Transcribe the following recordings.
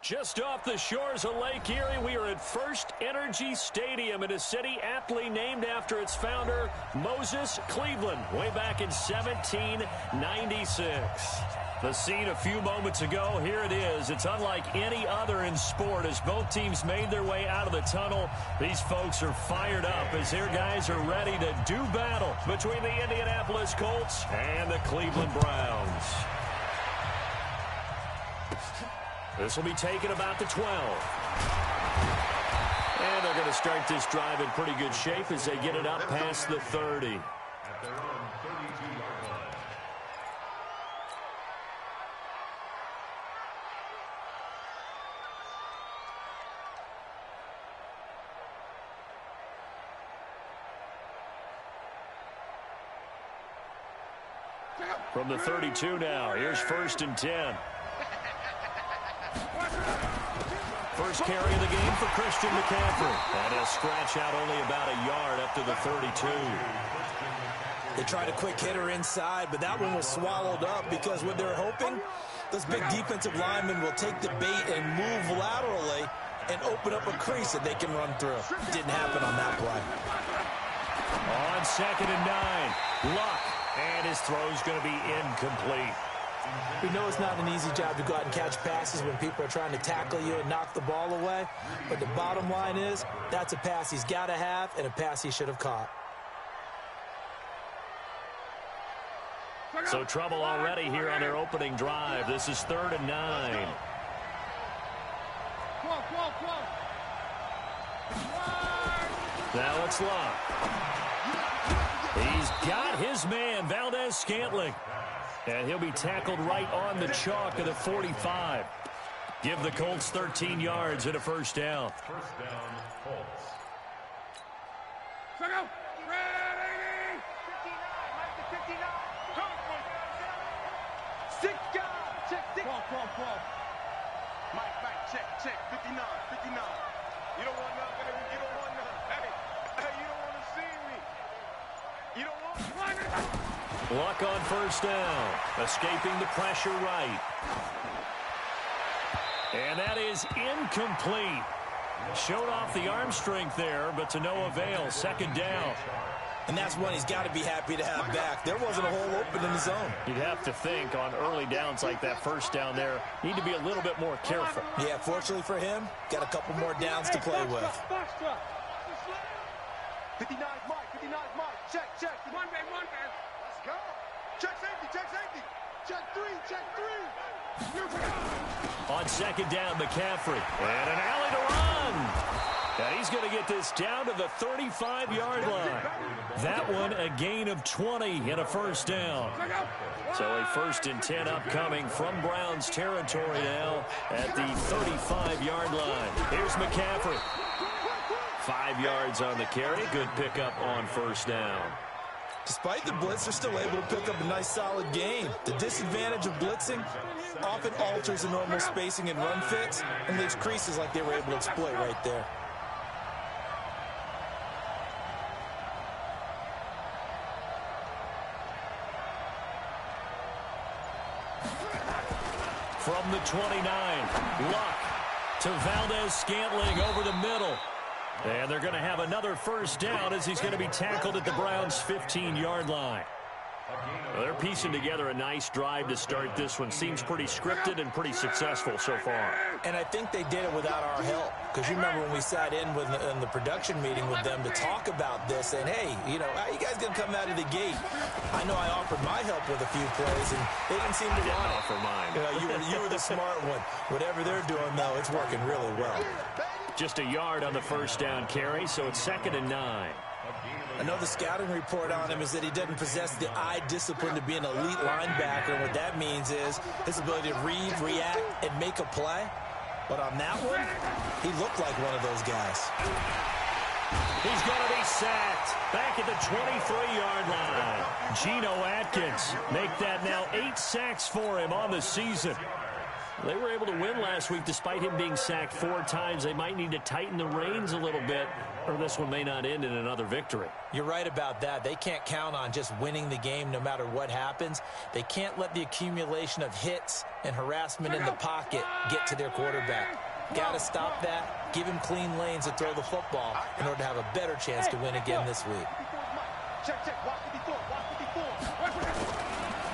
Just off the shores of Lake Erie, we are at First Energy Stadium in a city aptly named after its founder, Moses Cleveland, way back in 1796. The scene a few moments ago, here it is. It's unlike any other in sport as both teams made their way out of the tunnel. These folks are fired up as their guys are ready to do battle between the Indianapolis Colts and the Cleveland Browns. This will be taken about the 12. And they're going to start this drive in pretty good shape as they get it up past the 30. At their own 32-yard line. From the 32 now, here's 1st and 10. First carry of the game for Christian McCaffrey. And he'll scratch out only about a yard up to the 32. They tried a quick hitter inside, but that one was swallowed up because what they're hoping, those big defensive linemen will take the bait and move laterally and open up a crease that they can run through. Didn't happen on that play. On 2nd and 9, Luck. And his throw's going to be incomplete. We know it's not an easy job to go out and catch passes when people are trying to tackle you and knock the ball away. But the bottom line is, that's a pass he's got to have and a pass he should have caught. So trouble already here on their opening drive. This is 3rd and 9. Now it's Luck. He's got his man, Valdez-Scantling. And he'll be tackled right on the chalk of the 45. Give the Colts 13 yards and a first down. First down, Colts. Ready! 59, Mike to 59. Six guys, check, six. 12. Mike, check, 59. You don't want none, baby, you don't want none. Hey, you don't want to see me. You don't want one. Luck on first down, escaping the pressure right. And that is incomplete. Showed off the arm strength there, but to no avail. 2nd down. And that's one he's got to be happy to have back. There wasn't a hole open in the zone. You'd have to think on early downs like that first down there, need to be a little bit more careful. Yeah, fortunately for him, got a couple more downs to play with. 59 Mike, check. One man. Let's go. Check safety. Check three. On 2nd down, McCaffrey. And an alley to run. And he's going to get this down to the 35-yard line. That one a gain of 20 and a first down. So a 1st and 10 upcoming from Browns territory now at the 35-yard line. Here's McCaffrey. 5 yards on the carry. Good pickup on first down. Despite the blitz, they're still able to pick up a nice, solid gain. The disadvantage of blitzing often alters the normal spacing and run fits and leaves creases like they were able to exploit right there. From the 29, Luck to Valdez-Scantling over the middle. And they're going to have another first down as he's going to be tackled at the Browns' 15-yard line. Well, they're piecing together a nice drive to start this one. Seems pretty scripted and pretty successful so far. And I think they did it without our help. Because you remember when we sat in the production meeting with them to talk about this, and hey, you know, how you guys going to come out of the gate? I know I offered my help with a few plays, and they didn't seem to want it. Offer mine. You were the smart one. Whatever they're doing, though, it's working really well. Just a yard on the first down carry, so it's 2nd and 9. I know the scouting report on him is that he doesn't possess the eye discipline to be an elite linebacker. And what that means is his ability to read, react, and make a play. But on that one, he looked like one of those guys. He's going to be sacked back at the 23-yard line. Geno Atkins make that now 8 sacks for him on the season. They were able to win last week despite him being sacked 4 times. They might need to tighten the reins a little bit, or this one may not end in another victory. You're right about that. They can't count on just winning the game no matter what happens. They can't let the accumulation of hits and harassment in the pocket get to their quarterback. Got to stop that, give him clean lanes to throw the football in order to have a better chance to win again this week.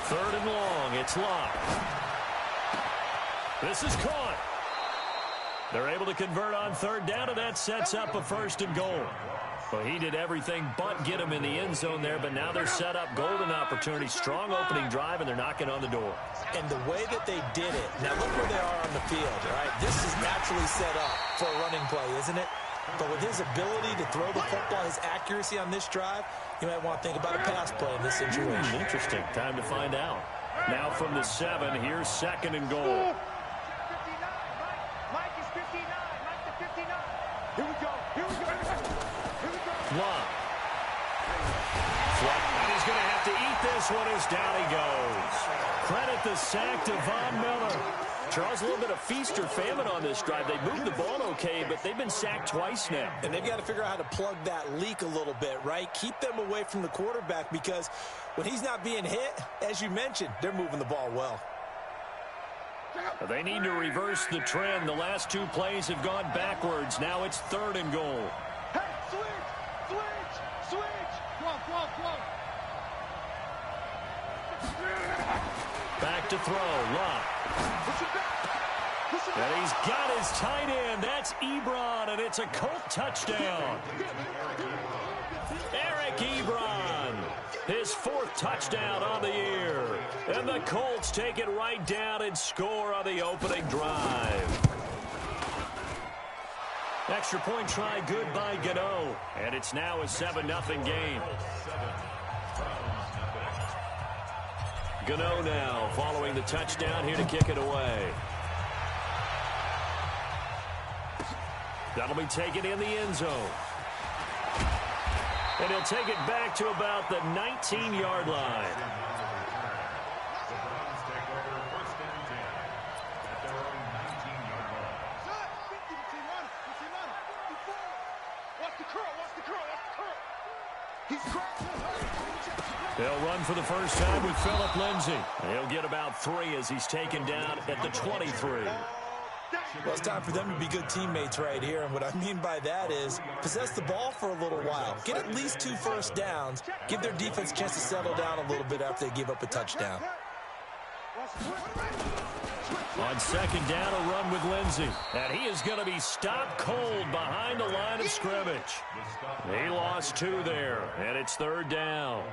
Third and long, it's locked. This is caught. They're able to convert on third down, and that sets up a 1st and goal. Well, he did everything but get him in the end zone there, but now they're set up golden opportunity, strong opening drive, and they're knocking on the door. And the way that they did it, now look where they are on the field, right? This is naturally set up for a running play, isn't it? But with his ability to throw the football, his accuracy on this drive, you might want to think about a pass play in this situation. Interesting. Time to find out. Now from the 7, here's 2nd and goal. Mike is 59. Mike to 59. Here we go. Here we go. Here we go. Lock. And he's going to have to eat this one as down he goes. Credit the sack to Von Miller. Charles, a little bit of feast or famine on this drive. They moved the ball okay, but they've been sacked twice now. And they've got to figure out how to plug that leak a little bit, right? Keep them away from the quarterback because when he's not being hit, as you mentioned, they're moving the ball well. They need to reverse the trend. The last 2 plays have gone backwards. Now it's 3rd and goal. Hey, switch. Come on. Back to throw. Lock. And he's got his tight end. That's Ebron, and it's a Colt touchdown. Eric Ebron, his 4th touchdown on the year. And the Colts take it right down and score on the opening drive. Extra point try good by Gano. And it's now a 7-0 game. Gano now following the touchdown here to kick it away. That'll be taken in the end zone. And he'll take it back to about the 19-yard line. The Browns take over 1st and 10 at their own 19-yard line. Watch the curl. He's cracked. They'll run for the first time with Phillip Lindsay. He'll get about 3 as he's taken down at the 23. Well, it's time for them to be good teammates right here, and what I mean by that is possess the ball for a little while. Get at least 2 first downs. Give their defense a chance to settle down a little bit after they give up a touchdown. On 2nd down, a run with Lindsay. And he is going to be stopped cold behind the line of scrimmage. He lost 2 there, and it's 3rd down.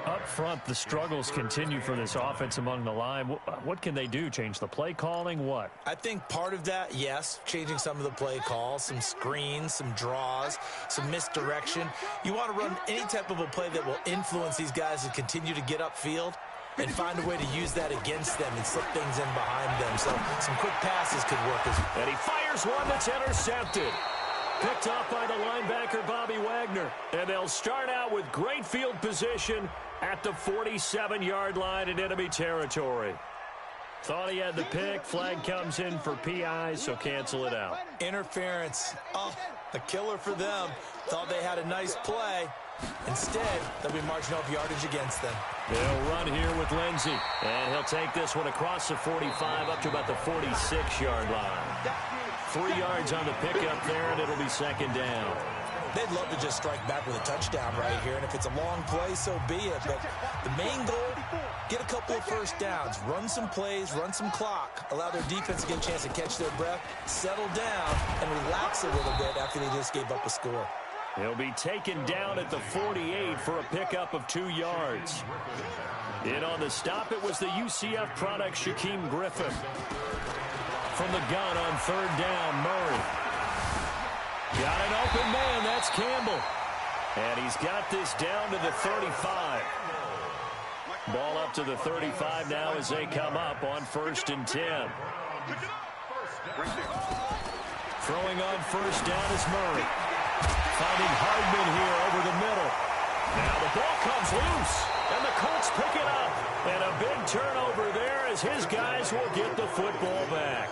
Up front, the struggles continue for this offense among the line. What can they do? Change the play calling? What? I think part of that, yes, changing some of the play calls, some screens, some draws, some misdirection. You want to run any type of a play that will influence these guys to continue to get upfield and find a way to use that against them and slip things in behind them. So some quick passes could work as well. And he fires one that's intercepted. Picked up by the linebacker, Bobby Wagner. And they'll start out with great field position at the 47-yard line in enemy territory. Thought he had the pick. Flag comes in for PI, so cancel it out. Interference. Oh, a killer for them. Thought they had a nice play. Instead, they'll be marching off yardage against them. They'll run here with Lindsay. And he'll take this one across the 45 up to about the 46-yard line. 3 yards on the pickup there, and it'll be 2nd down. They'd love to just strike back with a touchdown right here, and if it's a long play, so be it. But the main goal, get a couple of first downs, run some plays, run some clock, allow their defense to get a chance to catch their breath, settle down, and relax a little bit after they just gave up a score. He'll be taken down at the 48 for a pickup of 2 yards. In on the stop, it was the UCF product, Shaquem Griffin. From the gun on 3rd down, Murray. Got an open man, that's Campbell. And he's got this down to the 35. Ball up to the 35 now as they come up on 1st and 10. Throwing on 1st down is Murray. Finding Hardman here over the middle. Now the ball comes loose, and the Colts pick it up. And a big turnover there as his guys will get the football back.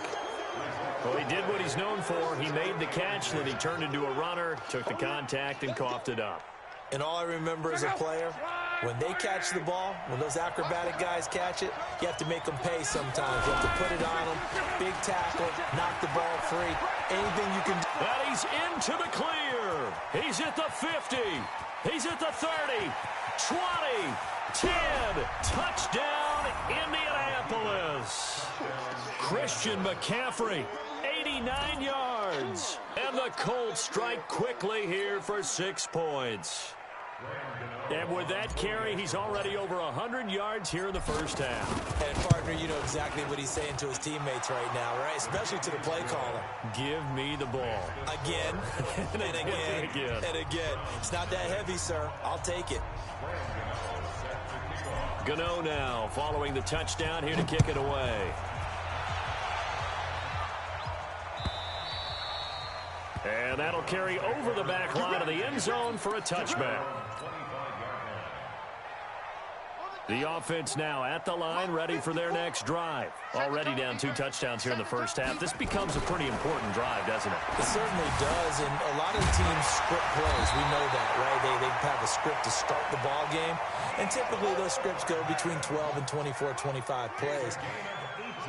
Well, he did what he's known for. He made the catch, then he turned into a runner, took the contact, and coughed it up. And all I remember as a player, when they catch the ball, when those acrobatic guys catch it, you have to make them pay sometimes. You have to put it on them, big tackle, knock the ball free, anything you can do. And he's into the clear. He's at the 50. He's at the 30, 20, 10. Touchdown, Indianapolis. Christian McCaffrey, 89 yards. And the Colts strike quickly here for 6 points. And with that carry, he's already over 100 yards here in the first half. And, partner, you know exactly what he's saying to his teammates right now, right? Especially to the play caller. Give me the ball. Again, and again, and again. It's not that heavy, sir. I'll take it. Gano now following the touchdown here to kick it away. And that'll carry over the back line of the end zone for a touchback. The offense now at the line, ready for their next drive. Already down 2 touchdowns here in the first half. This becomes a pretty important drive, doesn't it? It certainly does, and a lot of teams script plays. We know that, right? They have a script to start the ball game, and typically those scripts go between 12 and 24, 25 plays.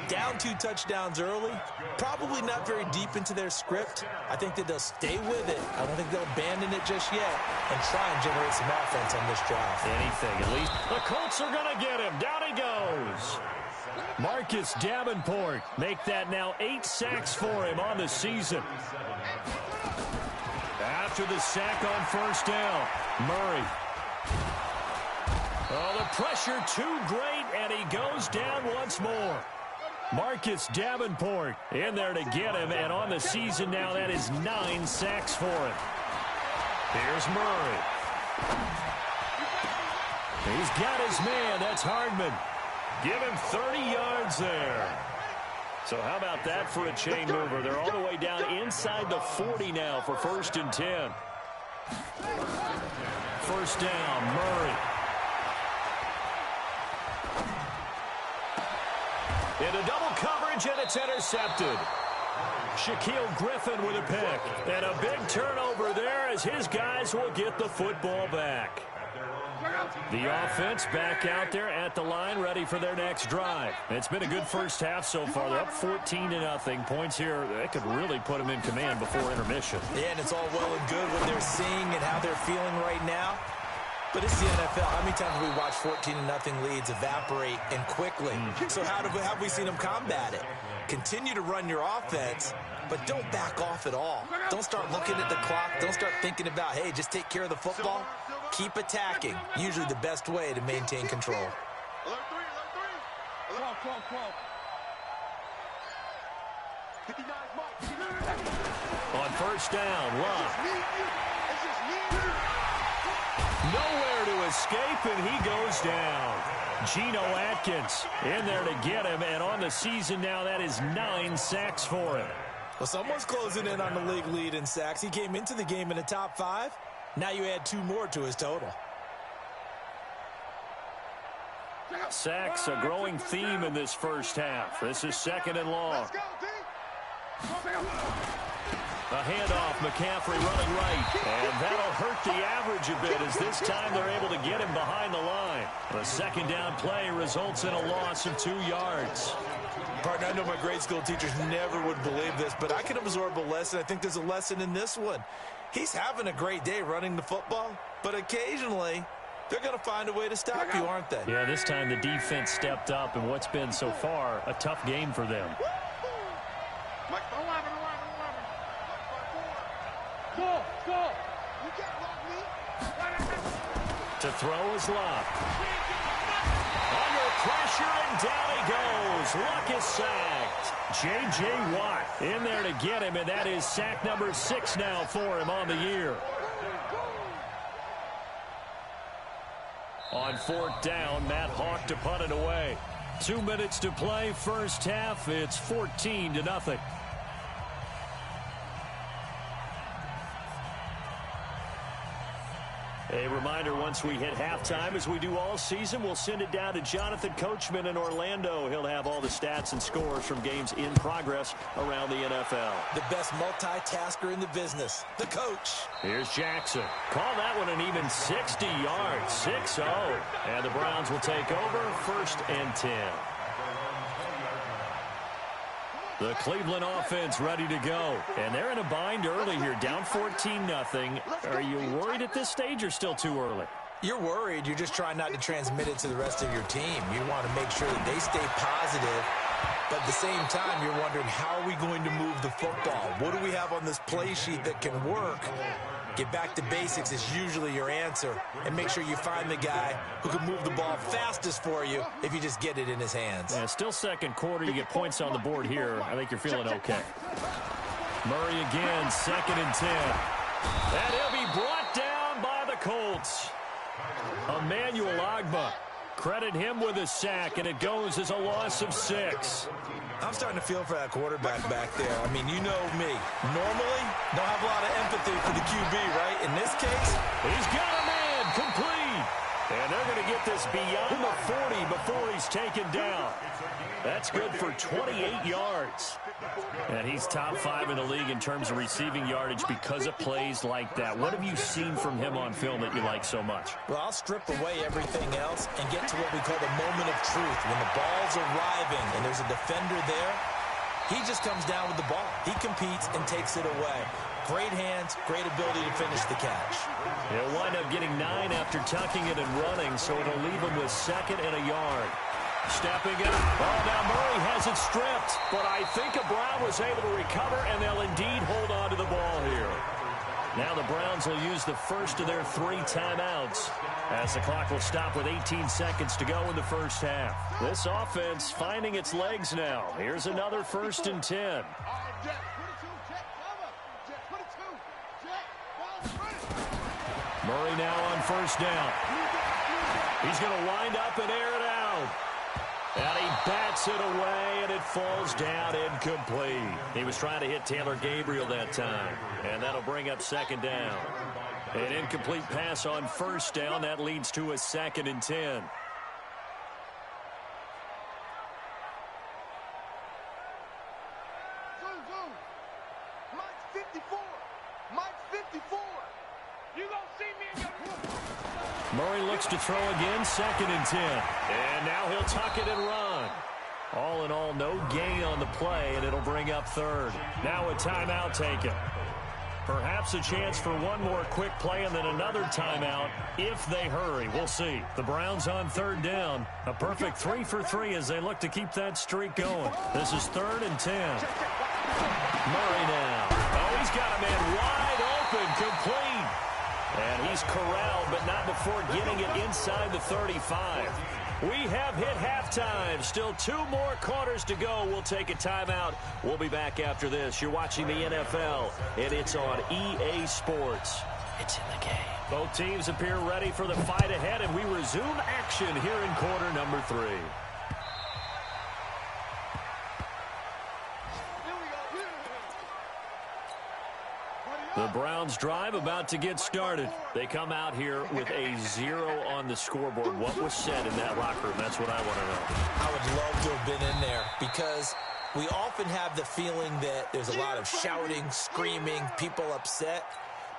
Down 2 touchdowns early, probably not very deep into their script. I think that they'll stay with it. I don't think they'll abandon it just yet and try and generate some offense on this drive. Anything, at least. The Colts are going to get him. Down he goes. Marcus Davenport, make that now 8 sacks for him on the season. After the sack on first down, Murray. Oh, the pressure too great, and he goes down once more. Marcus Davenport in there to get him, and on the season now, that is 9 sacks for him. Here's Murray. He's got his man. That's Hardman. Give him 30 yards there. So how about that for a chain mover? They're all the way down inside the 40 now for 1st and 10. First down, Murray. Into double coverage, and it's intercepted. Shaquille Griffin with a pick. And a big turnover there as his guys will get the football back. The offense back out there at the line, ready for their next drive. It's been a good first half so far. They're up 14-0. Points here, that could really put them in command before intermission. Yeah, and it's all well and good what they're seeing and how they're feeling right now. But it's the NFL. How many times have we watched 14-0 leads evaporate and quickly? So how have we seen them combat it? Continue to run your offense, but don't back off at all. Don't start looking at the clock. Don't start thinking about, hey, just take care of the football. Keep attacking. Usually the best way to maintain control. On first down, Love. Nowhere to escape, and he goes down. Geno Atkins in there to get him, and on the season now, that is 9 sacks for him. Well, someone's closing in on the league lead in sacks. He came into the game in the top 5. Now you add 2 more to his total. Sacks, a growing theme in this first half. This is 2nd and long. A handoff, McCaffrey running right, and that'll hurt the average a bit as this time they're able to get him behind the line. The 2nd down play results in a loss of 2 yards. Partner, I know my grade school teachers never would believe this, but I can absorb a lesson. I think there's a lesson in this one. He's having a great day running the football, but occasionally they're going to find a way to stop you, aren't they? Yeah, this time the defense stepped up in what's been so far a tough game for them. To throw is Luck. Under pressure, and down he goes. Luck is sacked. J.J. Watt in there to get him, and that is sack number 6 now for him on the year. On 4th down, Matt Hawk to punt it away. 2 minutes to play, first half. It's 14-0. A reminder, once we hit halftime, as we do all season, we'll send it down to Jonathan Coachman in Orlando. He'll have all the stats and scores from games in progress around the NFL. The best multitasker in the business, the coach. Here's Jackson. Call that one an even 60 yards, 6-0. And the Browns will take over, 1st and 10. The Cleveland offense ready to go. And they're in a bind early here, down 14-0. Are you worried at this stage or still too early? You're worried. You're just trying not to transmit it to the rest of your team. You want to make sure that they stay positive. But at the same time, you're wondering, how are we going to move the football? What do we have on this play sheet that can work? Get back to basics is usually your answer. And make sure you find the guy who can move the ball fastest for you if you just get it in his hands. Yeah, still second quarter. You get points on the board here. I think you're feeling okay. Murray again, 2nd and 10. And he'll be brought down by the Colts. Emmanuel Ogbah. Credit him with a sack, and it goes as a loss of 6. I'm starting to feel for that quarterback back there. I mean, you know me. Normally, don't have a lot of empathy for the QB, right? In this case, he's got a man, complete. And they're going to get this beyond the 40 before he's taken down. That's good for 28 yards. And he's top 5 in the league in terms of receiving yardage because of plays like that. What have you seen from him on film that you like so much? Well, I'll strip away everything else and get to what we call the moment of truth. When the ball's arriving and there's a defender there, he just comes down with the ball. He competes and takes it away. Great hands, great ability to finish the catch. He'll wind up getting 9 after tucking it and running, so it'll leave him with 2nd and a yard. Stepping up. Oh, now Murray has it stripped, but I think Brown was able to recover, and they'll indeed hold on to the ball here. Now the Browns will use the first of their 3 timeouts as the clock will stop with 18 seconds to go in the first half. This offense finding its legs now. Here's another 1st and 10. Murray now on 1st down. He's going to wind up and air it out. And he bats it away, and it falls down incomplete. He was trying to hit Taylor Gabriel that time, and that'll bring up 2nd down. An incomplete pass on 1st down. That leads to a 2nd and 10. Murray looks to throw again, 2nd and 10. And now he'll tuck it and run. All in all, no gain on the play, and it'll bring up 3rd. Now a timeout taken. Perhaps a chance for one more quick play and then another timeout if they hurry. We'll see. The Browns on 3rd down. A perfect 3 for 3 as they look to keep that streak going. This is 3rd and 10. Murray now. Oh, he's got a man wide open, complete. And he's corralled, but not before getting it inside the 35. We have hit halftime. Still 2 more quarters to go. We'll take a timeout. We'll be back after this. You're watching the NFL, and it's on EA Sports. It's in the game. Both teams appear ready for the fight ahead, and we resume action here in quarter number 3. The Browns drive about to get started. They come out here with a 0 on the scoreboard. What was said in that locker room? That's what I want to know. I would love to have been in there because we often have the feeling that there's a lot of shouting, screaming, people upset.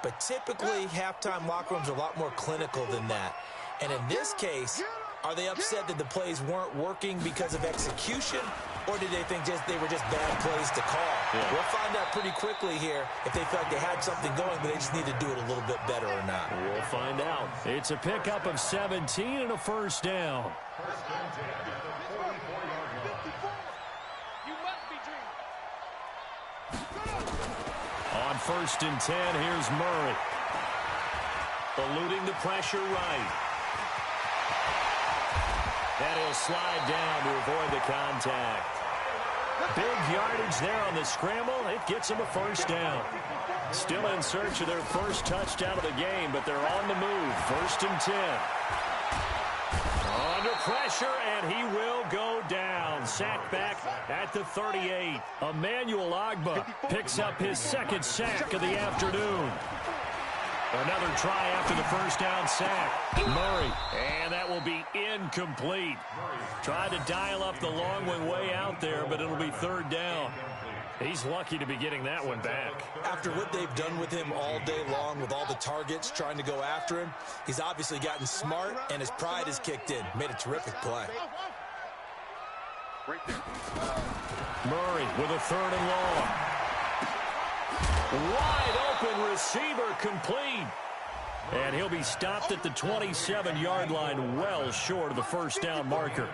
But typically, halftime locker rooms are a lot more clinical than that. And in this case, are they upset that the plays weren't working because of execution? Or did they think they were just bad plays to call? Yeah. We'll find out pretty quickly here if they felt like they had something going, but they just need to do it a little bit better or not. We'll find out. It's a pickup of 17 and a 1st down. On 1st and 10, here's Murray. Eluding the pressure right. And he'll slide down to avoid the contact. Big yardage there on the scramble. It gets him a 1st down. Still in search of their first touchdown of the game, but they're on the move. 1st and 10. Under pressure, and he will go down. Sacked back at the 38. Emmanuel Ogbah picks up his 2nd sack of the afternoon. Another try after the first down sack. Murray, and that will be incomplete. Tried to dial up the long one way out there, but it'll be third down. He's lucky to be getting that one back. After what they've done with him all day long, with all the targets trying to go after him, he's obviously gotten smart, and his pride has kicked in. Made a terrific play. Murray with a third and long. Wide open receiver complete. And he'll be stopped at the 27-yard line, well short of the first down marker.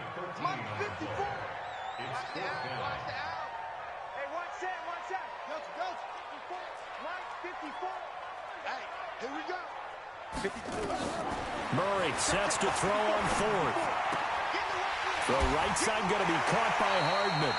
Murray sets to throw on fourth. The right side going to be caught by Hardman.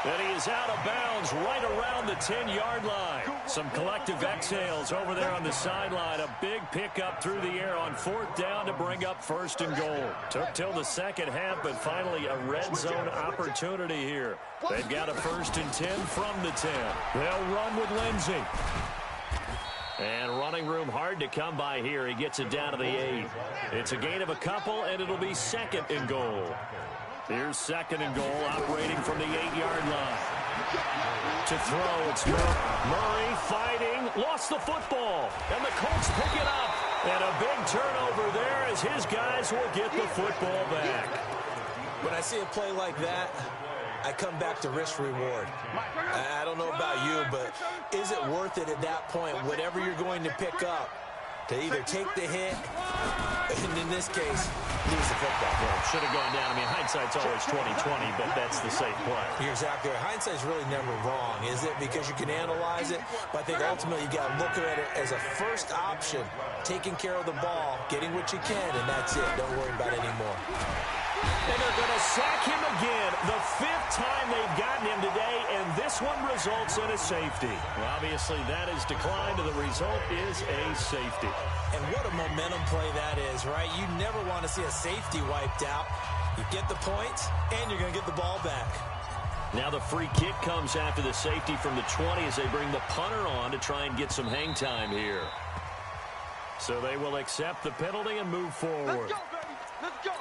And he is out of bounds right around the 10-yard line. Some collective exhales over there on the sideline. A big pickup through the air on fourth down to bring up first and goal. Took till the second half, but finally a red zone opportunity here. They've got a 1st and 10 from the 10. They'll run with Lindsey. And running room hard to come by here. He gets it down to the 8. It's a gain of a couple, and it'll be 2nd and goal. Here's 2nd and goal, operating from the 8-yard line. To throw, it's Murray fighting, lost the football, and the Colts pick it up. And a big turnover there as his guys will get the football back. When I see a play like that, I come back to risk reward. I don't know about you, but is it worth it at that point, whatever you're going to pick up, to either take the hit, and in this case, lose the football? Well, should have gone down. I mean, hindsight's always 20/20, but that's the safe play. You're exactly right. Hindsight's really never wrong, is it? Because you can analyze it, but I think ultimately you got to look at it as a first option, taking care of the ball, getting what you can, and that's it. Don't worry about it anymore. And they're going to sack him again, the 5th time they've gotten him today, and this one results in a safety. Well, obviously, that is declined, and the result is a safety. And what a momentum play that is, right? You never want to see a safety wiped out. You get the points, and you're going to get the ball back. Now the free kick comes after the safety from the 20 as they bring the punter on to try and get some hang time here. So they will accept the penalty and move forward. Let's go, baby. Let's go.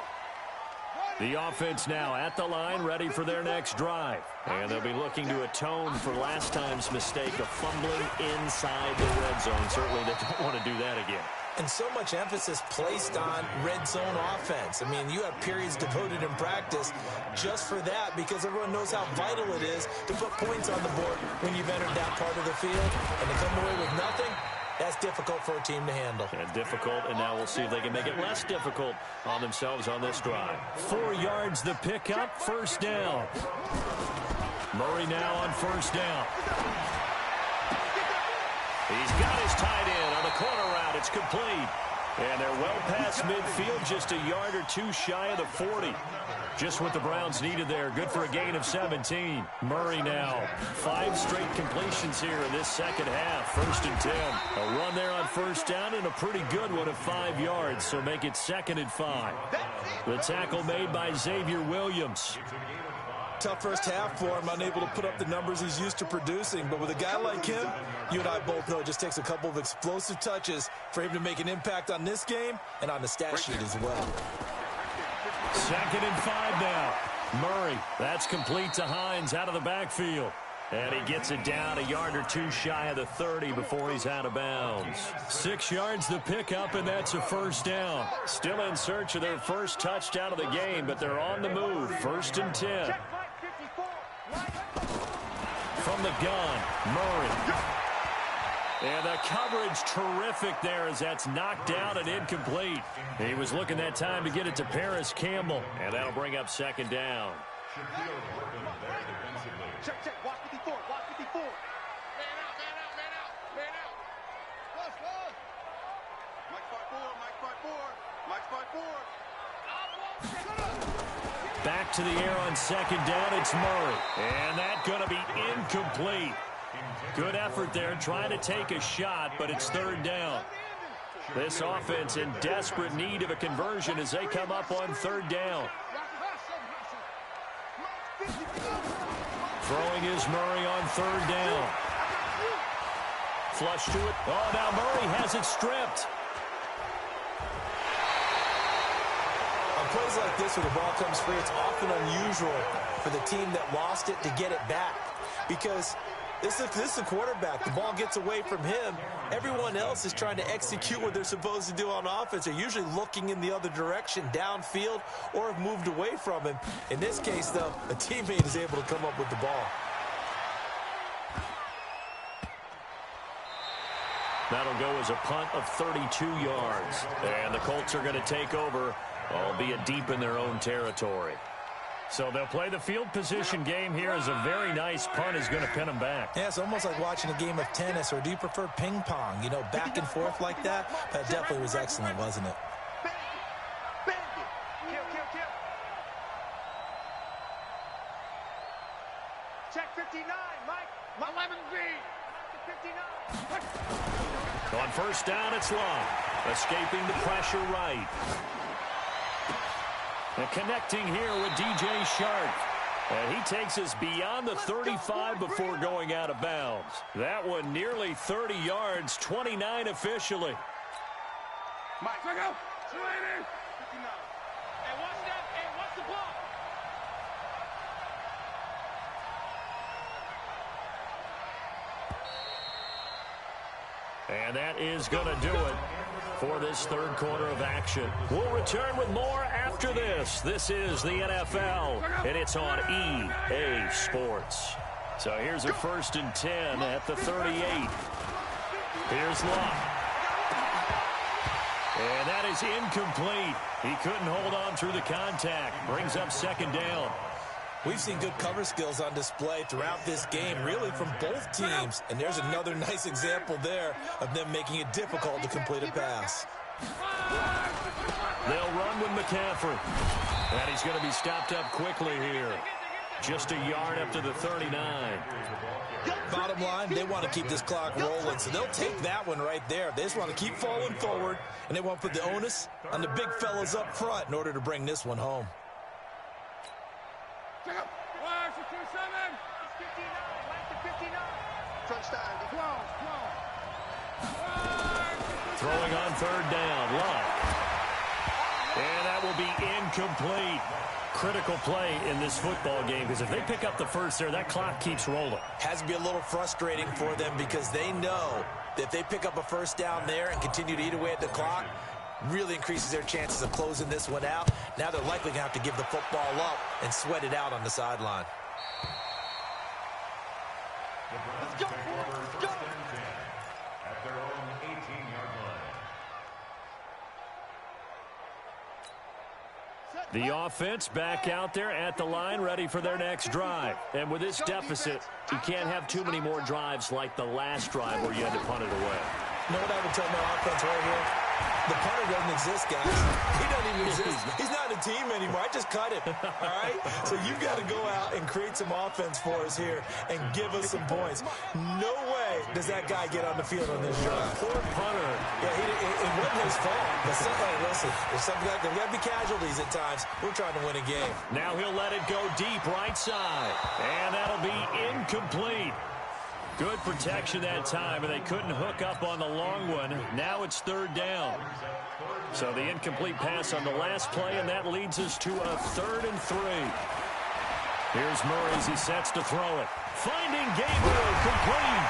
The offense now at the line, ready for their next drive. And they'll be looking to atone for last time's mistake of fumbling inside the red zone. Certainly they don't want to do that again. And so much emphasis placed on red zone offense. I mean, you have periods devoted in practice just for that because everyone knows how vital it is to put points on the board when you've entered that part of the field. And to come away with nothing, that's difficult for a team to handle. And difficult, and now we'll see if they can make it less difficult on themselves on this drive. 4 yards the pickup, first down. Murray now on first down. He's got his tight end on the corner route. It's complete. And they're well past midfield, just a yard or two shy of the 40. Just what the Browns needed there. Good for a gain of 17. Murray now. 5 straight completions here in this second half. 1st and 10. A run there on first down and a pretty good one of 5 yards. So make it 2nd and 5. The tackle made by Xavier Williams. Tough first half for him, unable to put up the numbers he's used to producing. But with a guy like him, you and I both know it just takes a couple of explosive touches for him to make an impact on this game and on the stat sheet as well. 2nd and 5 now. Murray, that's complete to Hines out of the backfield. And he gets it down a yard or two shy of the 30 before he's out of bounds. 6 yards the pickup, and that's a first down. Still in search of their first touchdown of the game, but they're on the move. 1st and 10. From the gun, Murray. And the coverage terrific there as that's knocked down and incomplete. He was looking that time to get it to Paris Campbell, and that'll bring up 2nd down. Check, check. Watch 54. Watch 54. Man out, man out, man out, man out. Plus, plus. Mike 5-4, Mike 5-4, Mike 5-4. Back to the air on 2nd down. It's Murray. And that's going to be incomplete. Good effort there trying to take a shot, but it's 3rd down. This offense in desperate need of a conversion as they come up on 3rd down. Throwing is Murray on 3rd down. Flush to it. Oh, now Murray has it stripped. On plays like this where the ball comes free, it's often unusual for the team that lost it to get it back. Because this is a quarterback. The ball gets away from him. Everyone else is trying to execute what they're supposed to do on offense. They're usually looking in the other direction, downfield, or have moved away from him. In this case, though, a teammate is able to come up with the ball. That'll go as a punt of 32 yards. And the Colts are going to take over, albeit deep in their own territory. So they'll play the field position game here as a very nice punt is going to pin them back. Yeah, it's almost like watching a game of tennis, or do you prefer ping pong? You know, back and forth like that? That definitely was excellent, wasn't it? Check 59, Mike. 11B. 59. On first down, it's Long. Escaping the pressure right. And connecting here with DJ Shark. And he takes us beyond the 35 before going out of bounds. That one nearly 30 yards, 29 officially. Mike, check out. 59. And watch that, and watch the ball. And that is going to do it for this third quarter of action. We'll return with more after this. This is the NFL, and it's on EA Sports. So here's a 1st and 10 at the 38. Here's Locke. And that is incomplete. He couldn't hold on through the contact. Brings up 2nd down. We've seen good cover skills on display throughout this game, really from both teams. And there's another nice example there of them making it difficult to complete a pass. They'll run with McCaffrey. And he's going to be stopped up quickly here. Just a yard up to the 39. Bottom line, they want to keep this clock rolling, so they'll take that one right there. They just want to keep falling forward, and they want to put the onus on the big fellas up front in order to bring this one home. Throwing on 3rd down, Love. And that will be incomplete. Critical play in this football game, because if they pick up the first there, that clock keeps rolling. Has to be a little frustrating for them because they know that if they pick up a first down there and continue to eat away at the clock, really increases their chances of closing this one out. Now they're likely going to have to give the football up and sweat it out on the sideline. Let's go, let's go. At their own 18-yard line. The offense back out there at the line, ready for their next drive. And with this deficit, you can't have too many more drives like the last drive where you had to punt it away. You know what I would tell my offense right here? The punter doesn't exist, guys. He doesn't even exist. He's not a team anymore. I just cut him, all right? So you've got to go out and create some offense for us here and give us some points. No way does that guy get on the field on this drive. Poor punter. Yeah, it wasn't his fault. But listen, there's something like there's got to be casualties at times. We're trying to win a game. Now he'll let it go deep right side. And that'll be incomplete. Good protection that time, and they couldn't hook up on the long one. Now it's 3rd down. So the incomplete pass on the last play, and that leads us to a 3rd and 3. Here's Murray as he sets to throw it. Finding Gabriel, complete.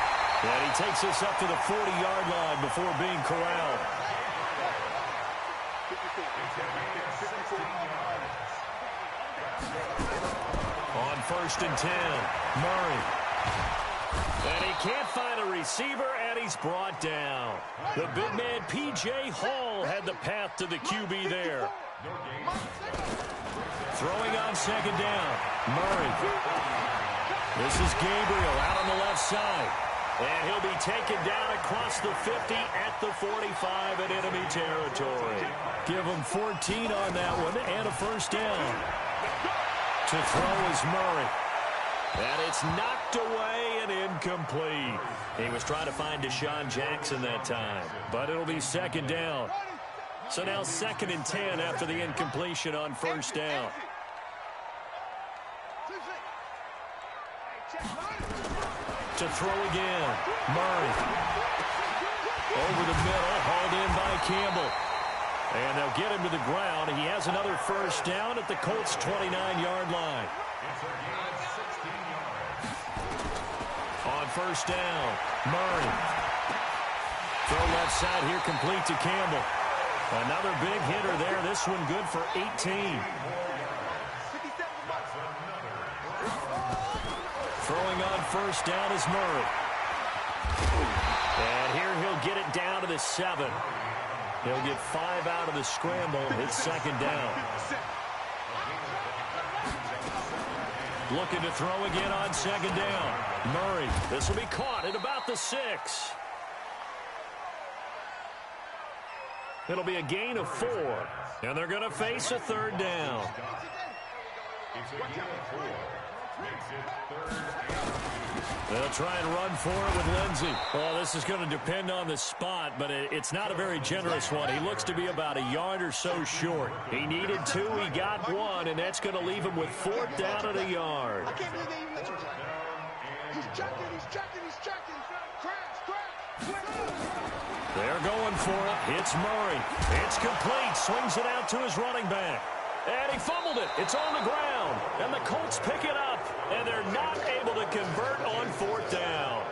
And he takes us up to the 40-yard line before being corralled. On 1st and 10, Murray. And he can't find a receiver, and he's brought down. The big man, P.J. Hall, had the path to the QB there. Throwing on 2nd down, Murray. This is Gabriel out on the left side. And he'll be taken down across the 50 at the 45 in enemy territory. Give him 14 on that one, and a 1st down. To throw is Murray. And it's knocked away and incomplete. He was trying to find Deshaun Jackson that time, but it'll be 2nd down. So now 2nd and 10 after the incompletion on 1st down. To throw again, Murray. Over the middle, hauled in by Campbell. And they'll get him to the ground. He has another first down at the Colts' 29-yard line. It's a gain of 16 yards. On first down, Murray. Throw left side here, complete to Campbell. Another big hitter there. This one good for 18. Throwing on first down is Murray. And here he'll get it down to the 7. He'll get 5 out of the scramble. It's second down. Looking to throw again on second down. Murray, this will be caught at about the 6. It'll be a gain of 4. And they're going to face a third down. It's a gain of 4. Makes it third and 2. They'll try and run for it with Lindsey. Well, this is going to depend on the spot, but it's not a very generous one. He looks to be about a yard or so short. He needed 2, he got 1, and that's going to leave him with 4th down at a yard. I can't believe they even let you try. He's checking, he's checking, he's checking. Crash. They're going for it. Hits Murray. It's complete. Swings it out to his running back. And he fumbled it. It's on the ground. And the Colts pick it up. And they're not able to convert on 4th down.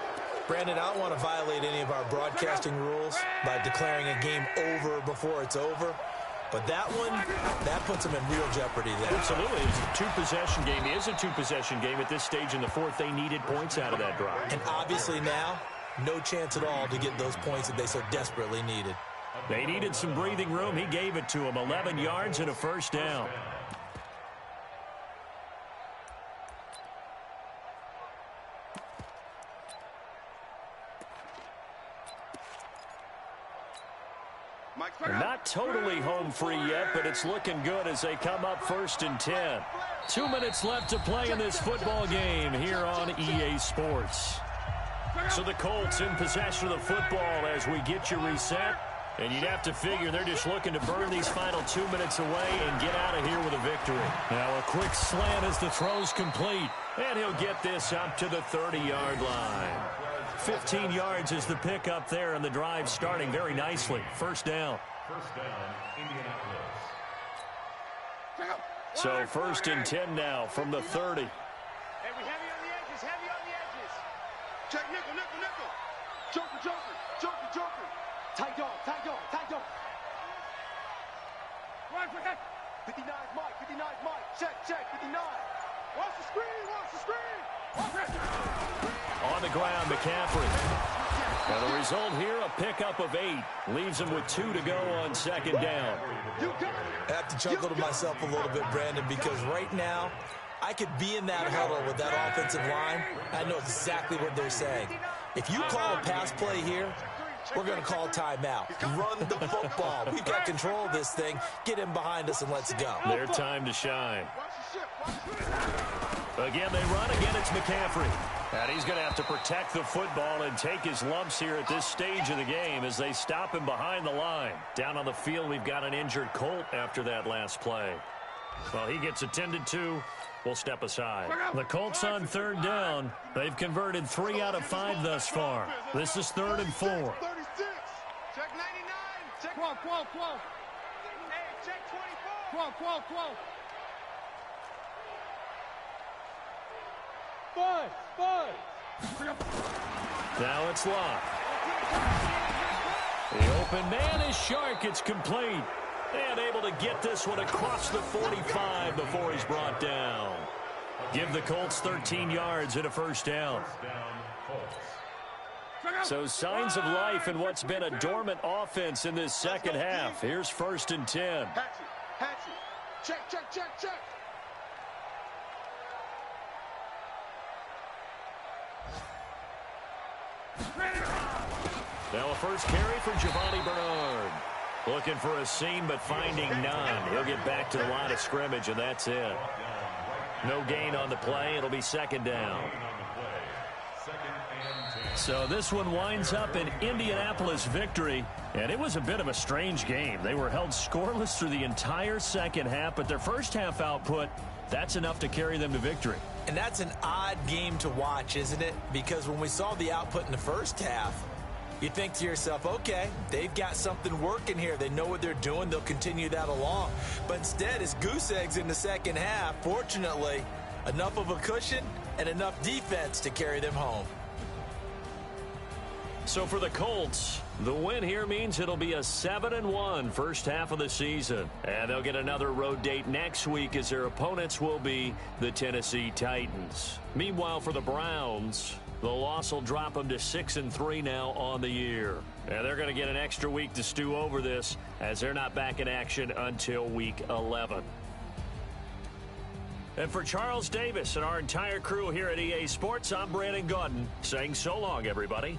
Brandon, I don't want to violate any of our broadcasting rules by declaring a game over before it's over. But that one, that puts them in real jeopardy there. Absolutely. It's a two-possession game. It is a two-possession game at this stage in the 4th. They needed points out of that drive. And obviously now, no chance at all to get those points that they so desperately needed. They needed some breathing room. He gave it to them. 11 yards and a first down. They're not totally home free yet, but it's looking good as they come up 1st and 10. 2 minutes left to play in this football game here on EA Sports. So the Colts in possession of the football as we get you reset. And you'd have to figure they're just looking to burn these final 2 minutes away and get out of here with a victory. Now a quick slant as the throw's complete. And he'll get this up to the 30-yard line. 15 yards is the pickup there, and the drive starting very nicely. First down. First down, Indianapolis. So 1st and 10 now from the 30. Hey, we heavy on the edges, heavy on the edges. Check nickel, nickel, nickel. Joker, joker, joker, joker. Tight dog, tight dog, tight dog. Right, right. 59's Mike, 59's Mike. Check, check, 59. Watch the screen, watch the screen. On the ground, McCaffrey. And the result here, a pickup of 8. Leaves him with 2 to go on second down. I have to chuckle to myself a little bit, Brandon, because right now, I could be in that huddle with that offensive line. I know exactly what they're saying. If you call a pass play here, we're going to call timeout. Run the football. We've got control of this thing. Get him behind us and let's go. Their time to shine. Again, they run. Again, it's McCaffrey. And he's going to have to protect the football and take his lumps here at this stage of the game as they stop him behind the line. Down on the field, we've got an injured Colt after that last play. Well, he gets attended to. We'll step aside. The Colts on 3rd down. They've converted 3 out of 5 thus far. This is 3rd and 4. 36. Check 99. Check 12, 12, 12. Hey, check 24. 12, 12, 12. 5, 5. Now it's locked. The open man is Shark. It's complete. And able to get this one across the 45 before he's brought down. Give the Colts 13 yards and a first down. So signs of life in what's been a dormant offense in this second half. Here's 1st and 10. Hatchet, hatchet. Check, check, check, check. Now a first carry for Giovanni Bernard. Looking for a seam, but finding none. He'll get back to the line of scrimmage, and that's it. No gain on the play. It'll be second down. So this one winds up an Indianapolis victory, and it was a bit of a strange game. They were held scoreless through the entire second half, but their first half output, that's enough to carry them to victory. And that's an odd game to watch, isn't it? Because when we saw the output in the first half, You think to yourself, okay, they've got something working here. They know what they're doing. They'll continue that along. But instead, it's goose eggs in the second half. Fortunately, enough of a cushion and enough defense to carry them home. So for the Colts, the win here means it'll be a 7-1 first half of the season. And they'll get another road date next week as their opponents will be the Tennessee Titans. Meanwhile, for the Browns, the loss will drop them to 6-3 now on the year. And they're going to get an extra week to stew over this as they're not back in action until week 11. And for Charles Davis and our entire crew here at EA Sports, I'm Brandon Gaudin saying so long, everybody.